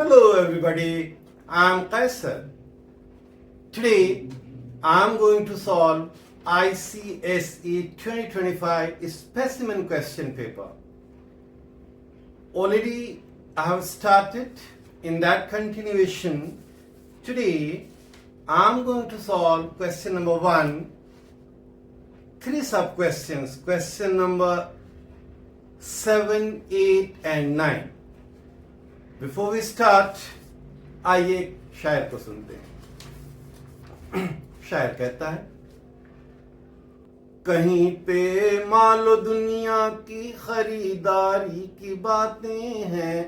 Hello everybody, I am Qaisar. Today I am going to solve ICSE 2025 specimen question paper. Already I have started. In that continuation, today I am going to solve question number 1, 3 sub questions, question number 7, 8 and 9. Before we start, आइए एक शायर को सुनते हैं. शायर कहता है, कहीं पे मालो दुनिया की खरीदारी की बातें हैं,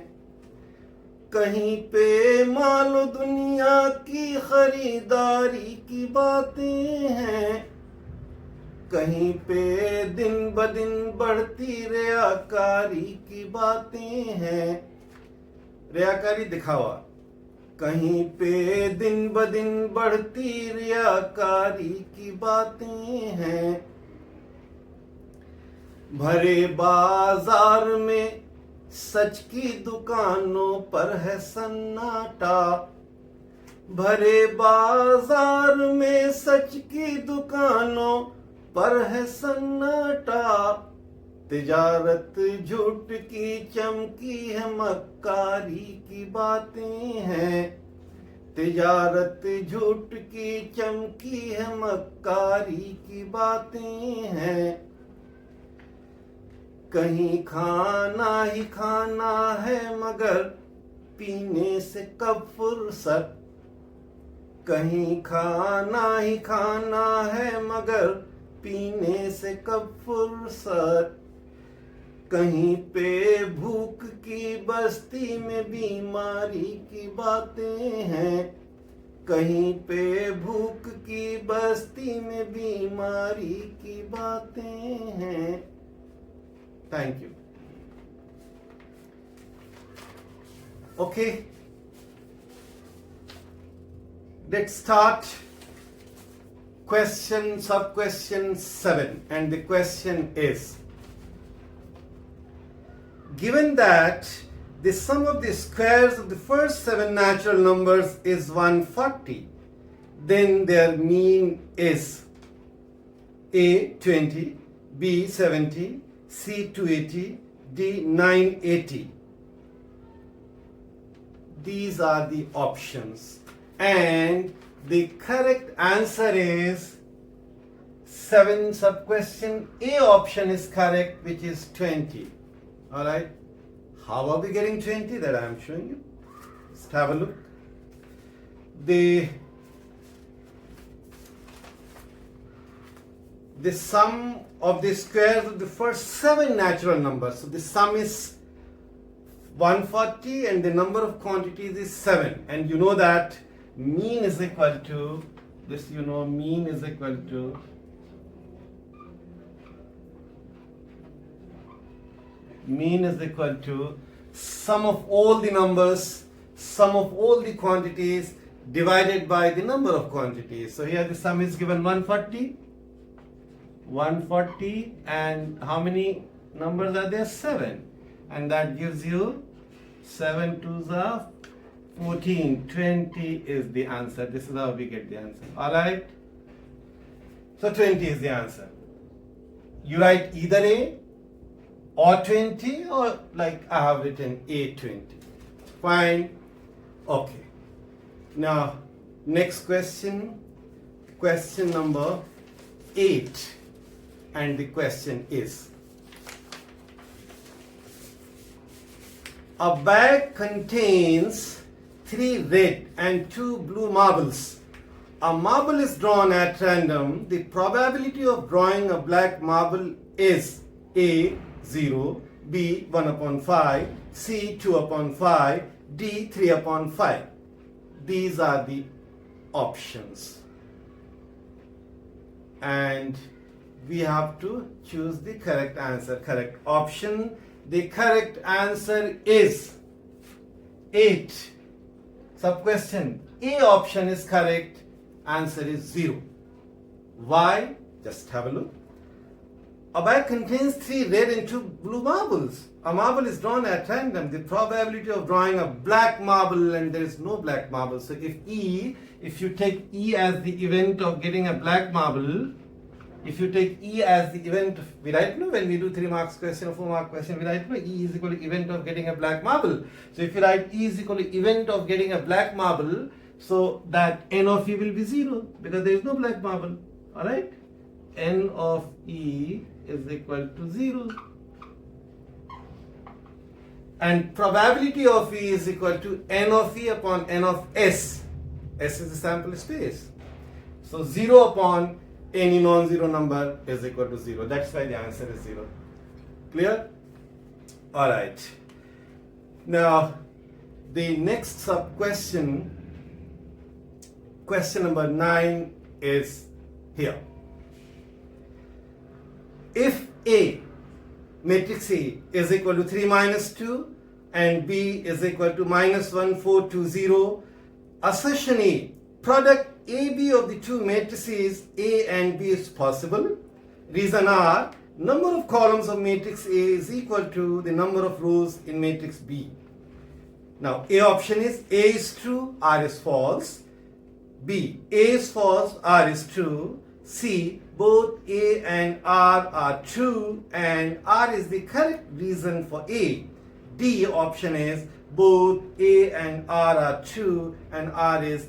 कहीं पे मालो दुनिया की खरीदारी की बातें हैं, कहीं पे दिन ब दिन बढ़ती रियाकारी की बातें हैं. रियाकारी दिखावा. कहीं पे दिन ब दिन बढ़ती रियाकारी की बातें हैं. भरे बाजार में सच की दुकानों पर है सन्नाटा. भरे बाजार में सच की दुकानों पर है सन्नाटा. तिजारत झूठ की चमकी है मक्कारी की बातें हैं. तिजारत झूठ की चमकी है मक्कारी की बातें हैं. कहीं खाना ही खाना है मगर पीने से कब फुर्सत. कहीं खाना ही खाना है मगर पीने से कब फुर्सत. कहीं पे भूख की बस्ती में बीमारी की बातें हैं. कहीं पे भूख की बस्ती में बीमारी की बातें हैं. Thank you. Okay, let's start question sub question 7, and the question is, given that the sum of the squares of the first 7 natural numbers is 140, then their mean is A 20, B 70, C 280, D 980. These are the options, and the correct answer is 7 sub question A option is correct, which is 20. All right. How are we getting 20? That I am showing you. Let's have a look. The sum of the squares of the first 7 natural numbers. So the sum is 140 and the number of quantities is 7. And you know that mean is equal to this. You know mean is equal to sum of all the numbers, sum of all the quantities divided by the number of quantities. So here the sum is given 140, and how many numbers are there? 7, and that gives you 7 2s are 14. 20 is the answer. This is how we get the answer. All right. So 20 is the answer. You write either A or 20, or like I have written A20. Fine. Okay. Now, next question, question number 8. And the question is, a bag contains 3 red and 2 blue marbles. A marble is drawn at random. The probability of drawing a black marble is A 0, B 1 upon 5, C 2 upon 5, D 3 upon 5. These are the options, and we have to choose the correct answer, correct option. The correct answer is 8. Sub question A option is correct. Answer is 0. Why? Just have a look. a bag contains 3 red and 2 blue marbles. A marble is drawn at random. The probability of drawing a black marble, and there is no black marble. So if you take E as the event of getting a black marble, if you take E as the event, we write, no, when we do 3 marks question or 4 mark question, we write, no, E is equal to event of getting a black marble. So if you write E is equal to event of getting a black marble, so that N of E will be 0 because there is no black marble. Alright? N of E is equal to 0. And probability of E is equal to N of E upon N of S. S is the sample space. So 0 upon any non-zero number is equal to 0. That's why the answer is 0. Clear? Alright. Now, the next sub-question, question number 9 is here. If A, matrix A, is equal to 3 minus 2 and B is equal to minus 1, 4, 2, 0, assertion A, product AB of the two matrices A and B is possible. Reason are, number of columns of matrix A is equal to the number of rows in matrix B. Now, A option is A is true, R is false. B, A is false, R is true. C, both A and R are true and R is the correct reason for A. D option is both A and R are true and R is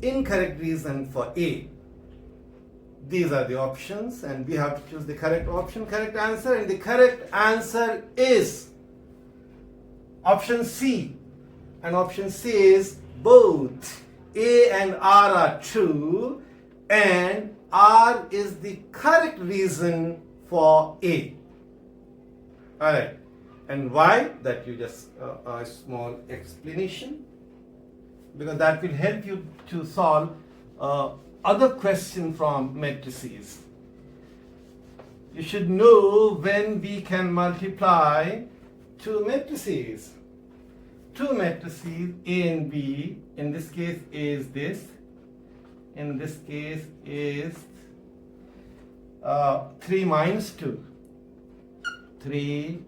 incorrect reason for A. These are the options and we have to choose the correct option, correct answer, and the correct answer is option C. And option C is both A and R are true and R is the correct reason for A. Alright. And why? That you just a small explanation, because that will help you to solve other questions from matrices. You should know when we can multiply two matrices. Two matrices A and B, in this case A is this, in this case is 3 minus 2, 3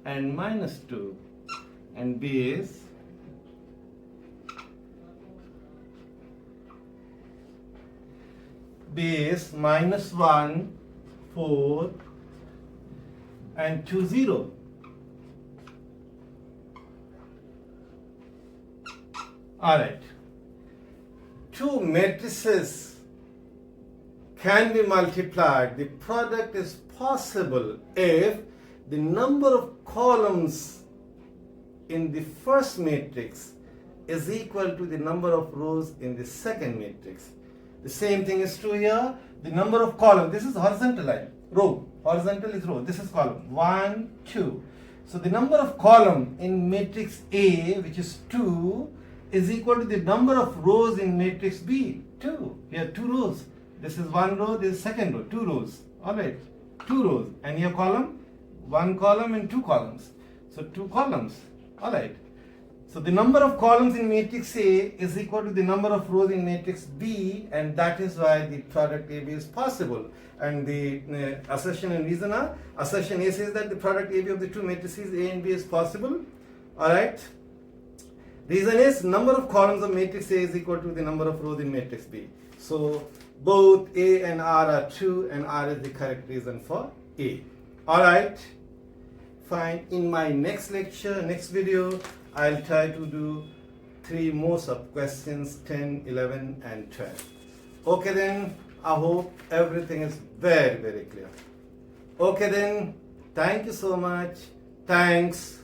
and minus 2, and B is minus 1, 4 and 2, 0. Alright. Two matrices can be multiplied. The product is possible if the number of columns in the first matrix is equal to the number of rows in the second matrix. The same thing is true here. The number of columns, this is horizontal line, row, horizontal is row, this is column, 1, 2. So the number of column in matrix A, which is 2, is equal to the number of rows in matrix B, 2. Here 2 rows. This is 1 row, this is second row, 2 rows. Alright, 2 rows. And here column, 1 column and 2 columns. So 2 columns. Alright. So the number of columns in matrix A is equal to the number of rows in matrix B, and that is why the product AB is possible. And the assertion and reason are, assertion A says that the product AB of the two matrices A and B is possible. Alright. Reason is number of columns of matrix A is equal to the number of rows in matrix B. So both A and R are true and R is the correct reason for A. Alright. Fine. In my next lecture, next video, I'll try to do 3 more sub questions, 10, 11 and 12. Okay then, I hope everything is very, very clear. Okay then, thank you so much. Thanks.